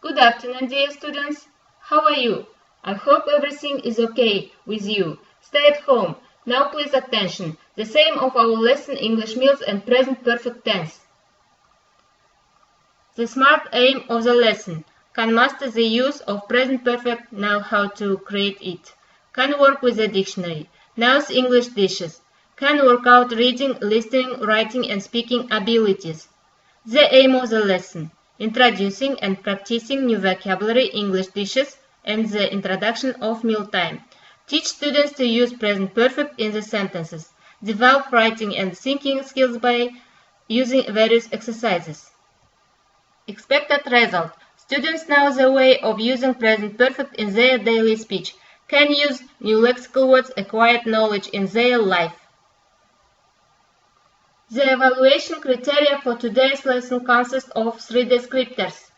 Good afternoon, dear students. How are you? I hope everything is okay with you. Stay at home. Now please attention. The same of our lesson English meals and present perfect tense. The smart aim of the lesson. Can master the use of present perfect, know how to create it. Can work with the dictionary. Knows English dishes. Can work out reading, listening, writing and speaking abilities. The aim of the lesson. Introducing and practicing new vocabulary, English dishes, and the introduction of mealtime. Teach students to use present perfect in the sentences. Develop writing and thinking skills by using various exercises. Expected result. Students know the way of using present perfect in their daily speech. Can use new lexical words, acquired knowledge in their life. The evaluation criteria for today's lesson consists of 3 descriptors.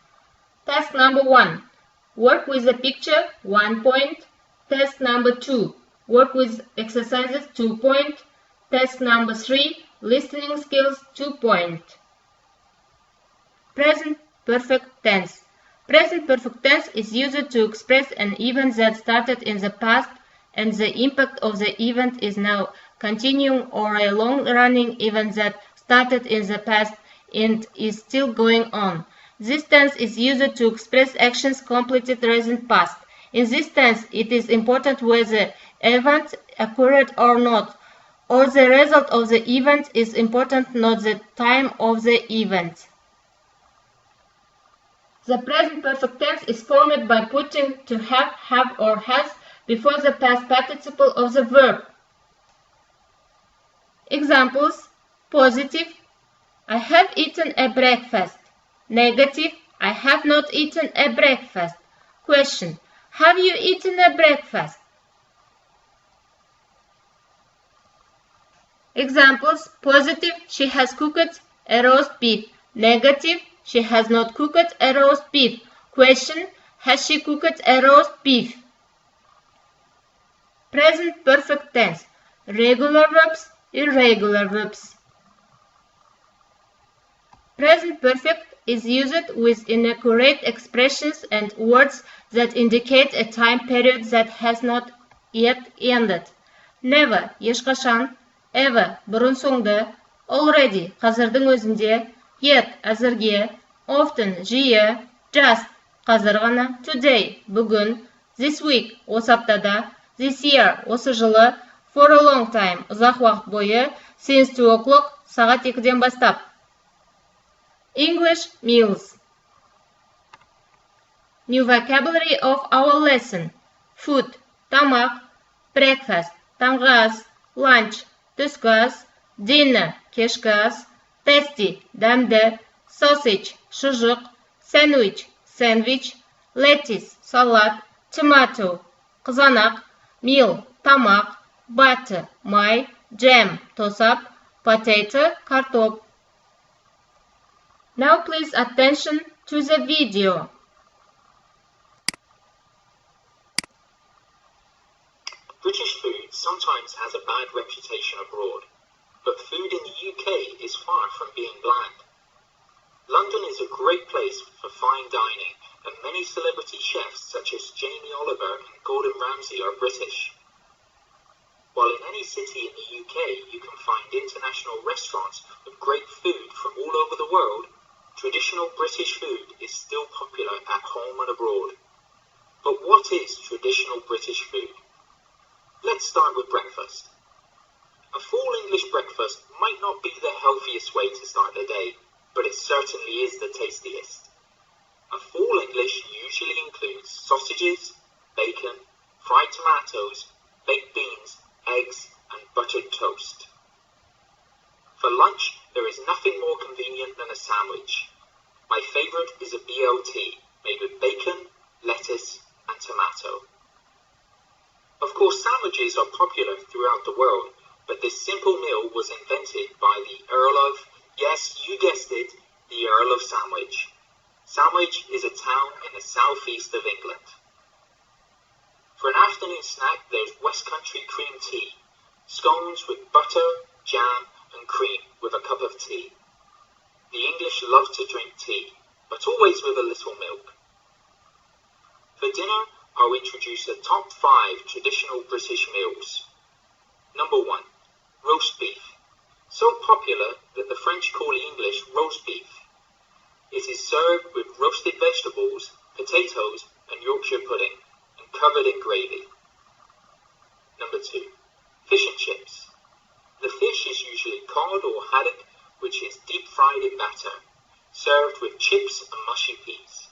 Task number 1. Work with the picture, 1 point. Task number 2. Work with exercises, 2 point. Task number 3. Listening skills, 2 point. Present perfect tense. Present perfect tense is used to express an event that started in the past and the impact of the event is now continuing, or a long-running event that started in the past and is still going on. This tense is used to express actions completed recent past. In this tense, it is important whether the event occurred or not, or the result of the event is important, not the time of the event. The present perfect tense is formed by putting to have or has before the past participle of the verb. Examples: positive, I have eaten a breakfast. Negative, I have not eaten a breakfast. Question: have you eaten a breakfast? Examples: positive, she has cooked a roast beef. Negative, she has not cooked a roast beef. Question: has she cooked a roast beef? Present perfect tense. Regular verbs, irregular verbs. Present perfect is used with inaccurate expressions and words that indicate a time period that has not yet ended. Never, ешқашан. Ever, бұрын соңды. Already, қазірдің өзінде. Yet, әзірге. Often, жиі. Just, қазір ғана. Today, бүгін. This week, осы аптада. This year, осы жылы. For a long time, ұзақ уақыт бойы. Since 2 o'clock, сағат 2-ден бастап. English meals. New vocabulary of our lesson. Food, тамақ. Breakfast, таңғы ас. Lunch, түскі ас. Dinner, кешкі ас. Tasty, дәмді. Sausage, шұжық. Sandwich, sandwich. Lettuce, салат. Tomato, қызанақ. Meal, тамақ. Butter, май. Jam, тосап. Potato, картоп. Now please attention to the video. British food sometimes has a bad reputation abroad, but food in the UK is far from being bland. London is a great place for fine dining, and many celebrity chefs such as Jamie Oliver and Gordon Ramsay are British. While in any city in the UK you can find international restaurants with great food from all over the world, traditional British food is still popular at home and abroad. But what is traditional British food? Let's start with breakfast. A full English breakfast might not be the healthiest way to start the day, but it certainly is the tastiest. A full English usually includes sausages, bacon, fried tomatoes, baked beans, eggs, and buttered toast. For lunch, there is nothing more convenient than a sandwich. My favourite is a BLT, made with bacon, lettuce, and tomato. Of course, sandwiches are popular throughout the world, but this simple meal was invented by the Earl of, yes, you guessed it, the Earl of Sandwich. Sandwich is a town in the southeast of England. For an afternoon snack, there's West Country cream tea, scones with butter, jam, and cream with a cup of tea. The English love to drink tea, but always with a little milk. For dinner, I'll introduce the top 5 traditional British meals. Number 1. Roast beef. So popular that the French call English roast beef. It is served with roasted vegetables, potatoes, and Yorkshire pudding, and covered in gravy. Number 2. Fish and chips. The fish is usually cod or haddock, which is deep fried in batter, served with chips and mushy peas.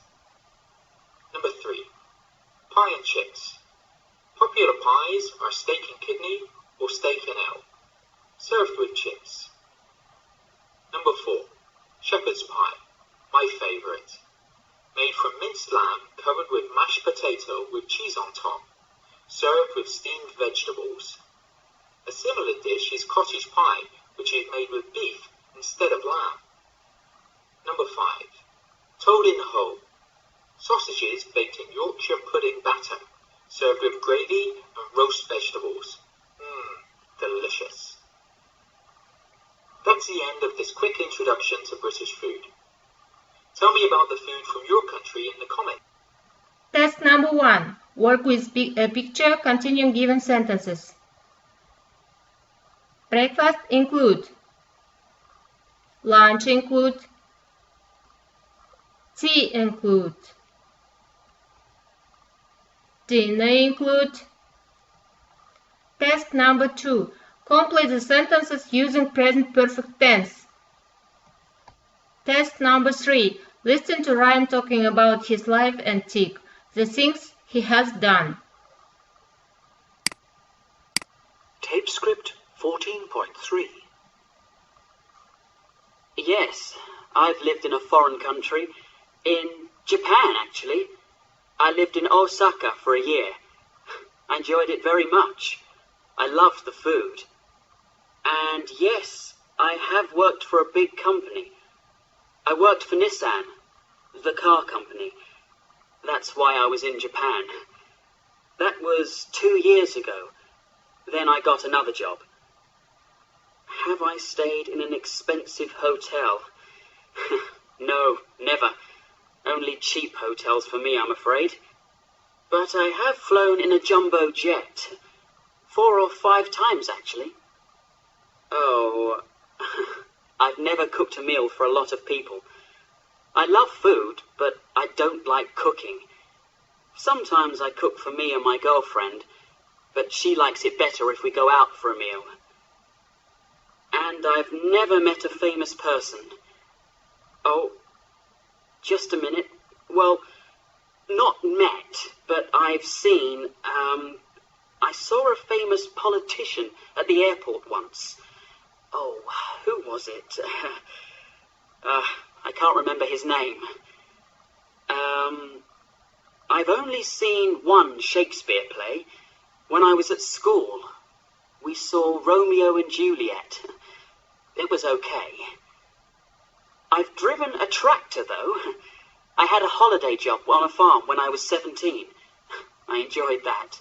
Number 3. Pie and chips. Popular pies are steak and kidney or steak and ale, served with chips. Number 4. Shepherd's pie, my favourite. Made from minced lamb covered with mashed potato with cheese on top, served with steamed vegetables. A similar dish is cottage pie, which is made with beef instead of lamb. Number 5. Toad in the hole. Sausages baked in Yorkshire pudding batter, served with gravy and roast vegetables. Delicious. That's the end of this quick introduction to British food. Tell me about the food from your country in the comments. Task number 1. Work with a picture containing given sentences. Breakfast include. Lunch include. Tea include. Dinner include. Task number 2. Complete the sentences using present perfect tense. Task number 3. Listen to Ryan talking about his life and tick the things he has done. Tape script 14.3. Yes, I've lived in a foreign country. In Japan, actually. I lived in Osaka for a year. I enjoyed it very much. I loved the food. And yes, I have worked for a big company. I worked for Nissan, the car company. That's why I was in Japan. That was 2 years ago. Then I got another job. Have I stayed in an expensive hotel? No, never. Only cheap hotels for me, I'm afraid. But I have flown in a jumbo jet. 4 or 5 times, actually. Oh, I've never cooked a meal for a lot of people. I love food, but I don't like cooking. Sometimes I cook for me and my girlfriend, but she likes it better if we go out for a meal. And I've never met a famous person. Oh, just a minute. Well, not met, but I've seen, I saw a famous politician at the airport once. Oh, who was it? I can't remember his name. I've only seen one Shakespeare play. When I was at school, we saw Romeo and Juliet. It was okay. I've driven a tractor, though. I had a holiday job on a farm when I was 17. I enjoyed that.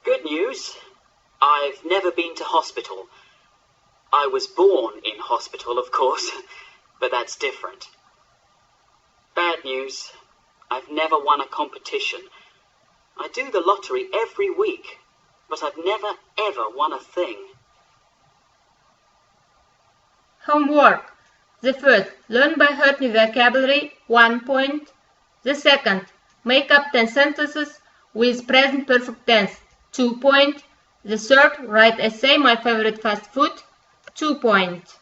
Good news, I've never been to hospital. I was born in hospital, of course, but that's different. Bad news, I've never won a competition. I do the lottery every week, but I've never ever won a thing. Homework. The first, learn by heart new vocabulary, 1 point. The second, make up 10 sentences with present perfect tense, 2 point. The third, write essay, my favorite fast food, 2 point.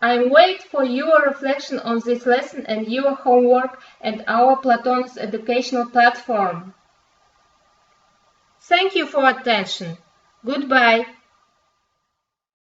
I wait for your reflection on this lesson and your homework and our Platon's educational platform. Thank you for attention. Goodbye.